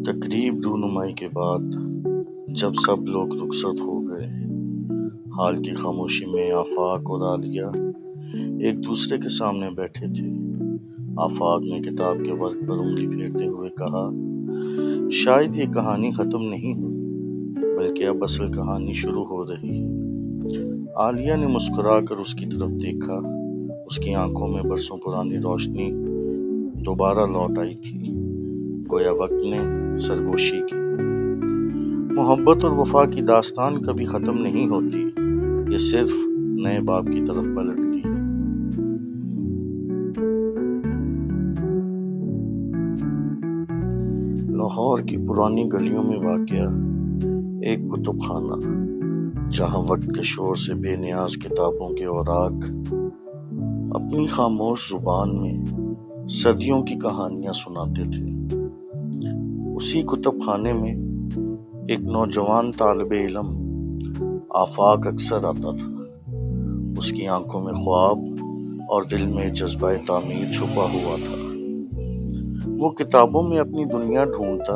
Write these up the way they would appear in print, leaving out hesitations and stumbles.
تقریب رونمائی کے بعد جب سب لوگ رخصت ہو گئے، حال کی خاموشی میں آفاق اور عالیہ ایک دوسرے کے سامنے بیٹھے تھے۔ آفاق نے کتاب کے ورق پر انگلی پھیرتے ہوئے کہا، شاید یہ کہانی ختم نہیں ہوئی، بلکہ اب اصل کہانی شروع ہو رہی ہے۔ عالیہ نے مسکرا کر اس کی طرف دیکھا۔ اس کی آنکھوں میں برسوں پرانی روشنی دوبارہ لوٹ آئی تھی، گویا وقت نے سرگوشی کی۔ محبت اور وفا کی داستان کبھی ختم نہیں ہوتی، یہ صرف نئے باب کی طرف پلٹتی ہے۔ لاہور کی پرانی گلیوں میں واقع ایک کتب خانہ، جہاں وقت کے شور سے بے نیاز کتابوں کے اوراق اپنی خاموش زبان میں صدیوں کی کہانیاں سناتے تھے۔ اسی کتب خانے میں ایک نوجوان طالب علم آفاق اکثر آتا تھا۔ اس کی آنکھوں میں خواب اور دل میں جذبہ تعمیر چھپا ہوا تھا۔ وہ کتابوں میں اپنی دنیا ڈھونڈتا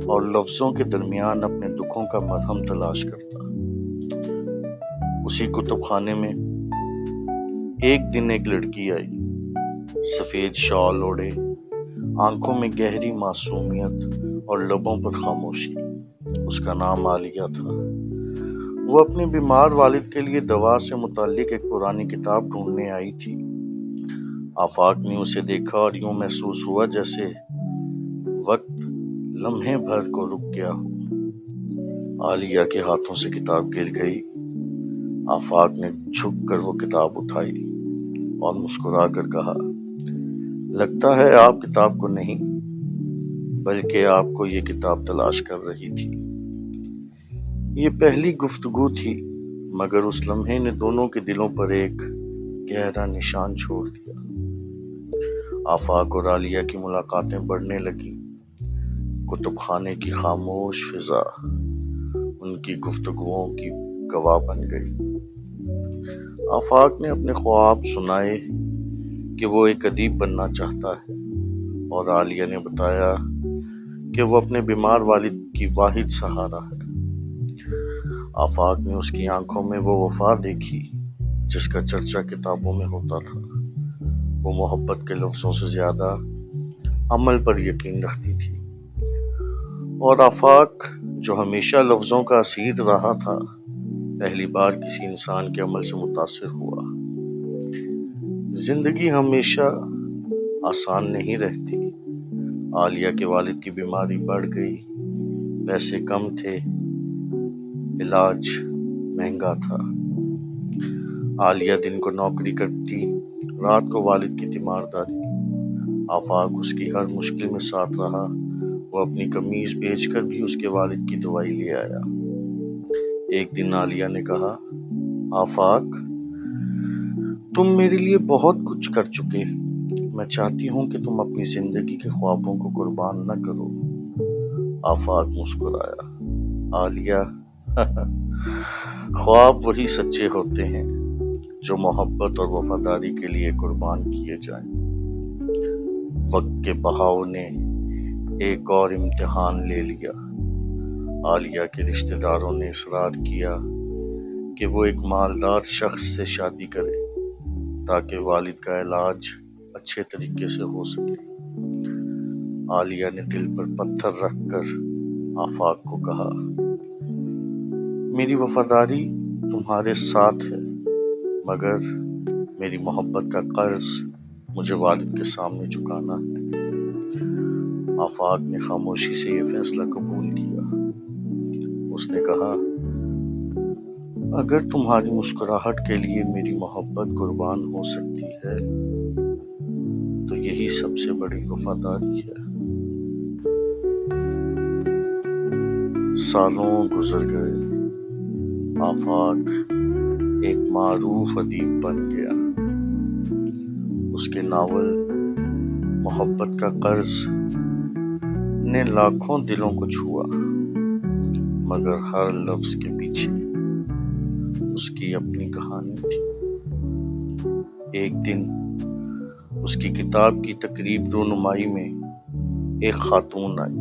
اور لفظوں کے درمیان اپنے دکھوں کا مرہم تلاش کرتا۔ اسی کتب خانے میں ایک دن ایک لڑکی آئی، سفید شال اوڑھے، آنکھوں میں گہری معصومیت اور لبوں پر خاموشی۔ اس کا نام عالیہ تھا۔ وہ اپنے بیمار والد کے لیے دوا سے متعلق ایک پرانی کتاب ڈھونڈنے آئی تھی۔ آفاق نے اسے دیکھا اور یوں محسوس ہوا جیسے وقت لمحے بھر کو رک گیا ہو۔ عالیہ کے ہاتھوں سے کتاب گر گئی۔ آفاق نے جھک کر وہ کتاب اٹھائی اور مسکرا کر کہا، لگتا ہے آپ کتاب کو نہیں بلکہ آپ کو یہ کتاب تلاش کر رہی تھی۔ یہ پہلی گفتگو تھی، مگر اس لمحے نے دونوں کے دلوں پر ایک گہرا نشان چھوڑ دیا۔ آفاق اور عالیہ کی ملاقاتیں بڑھنے لگیں۔ کتب خانے کی خاموش فضا ان کی گفتگوؤں کی گواہ بن گئی۔ آفاق نے اپنے خواب سنائے کہ وہ ایک ادیب بننا چاہتا ہے، اور عالیہ نے بتایا کہ وہ اپنے بیمار والد کی واحد سہارا ہے۔ آفاق نے اس کی آنکھوں میں وہ وفا دیکھی جس کا چرچا کتابوں میں ہوتا تھا۔ وہ محبت کے لفظوں سے زیادہ عمل پر یقین رکھتی تھی، اور آفاق جو ہمیشہ لفظوں کا اسیر رہا تھا، پہلی بار کسی انسان کے عمل سے متاثر ہوا۔ زندگی ہمیشہ آسان نہیں رہتی۔ عالیہ کے والد کی بیماری بڑھ گئی، پیسے کم تھے، علاج مہنگا تھا۔ عالیہ دن کو نوکری کرتی، رات کو والد کی تیمارداری۔ آفاق اس کی ہر مشکل میں ساتھ رہا۔ وہ اپنی قمیض بیچ کر بھی اس کے والد کی دوائی لے آیا۔ ایک دن عالیہ نے کہا، آفاق، تم میرے لیے بہت کچھ کر چکے، میں چاہتی ہوں کہ تم اپنی زندگی کے خوابوں کو قربان نہ کرو۔ آفاق مسکرایا، عالیہ، خواب وہی سچے ہوتے ہیں جو محبت اور وفاداری کے لیے قربان کیے جائیں۔ وقت کے بہاؤ نے ایک اور امتحان لے لیا۔ عالیہ کے رشتہ داروں نے اصرار کیا کہ وہ ایک مالدار شخص سے شادی کرے تاکہ والد کا علاج اچھے طریقے سے ہو سکے۔ عالیہ نے دل پر پتھر رکھ کر آفاق کو کہا، میری وفاداری تمہارے ساتھ ہے، مگر میری محبت کا قرض مجھے والد کے سامنے چکانا ہے۔ آفاق نے خاموشی سے یہ فیصلہ قبول کیا۔ اس نے کہا، اگر تمہاری مسکراہٹ کے لیے میری محبت قربان ہو سکتی ہے تو یہی سب سے بڑی وفاداری ہے۔ سالوں گزر گئے، آفاق ایک معروف ادیب بن گیا۔ اس کے ناول محبت کا قرض نے لاکھوں دلوں کو چھوا، مگر ہر لفظ کے پیچھے اس کی اپنی کہانی تھی۔ ایک دن اس کی کتاب کی تقریب رونمائی میں ایک خاتون آئی،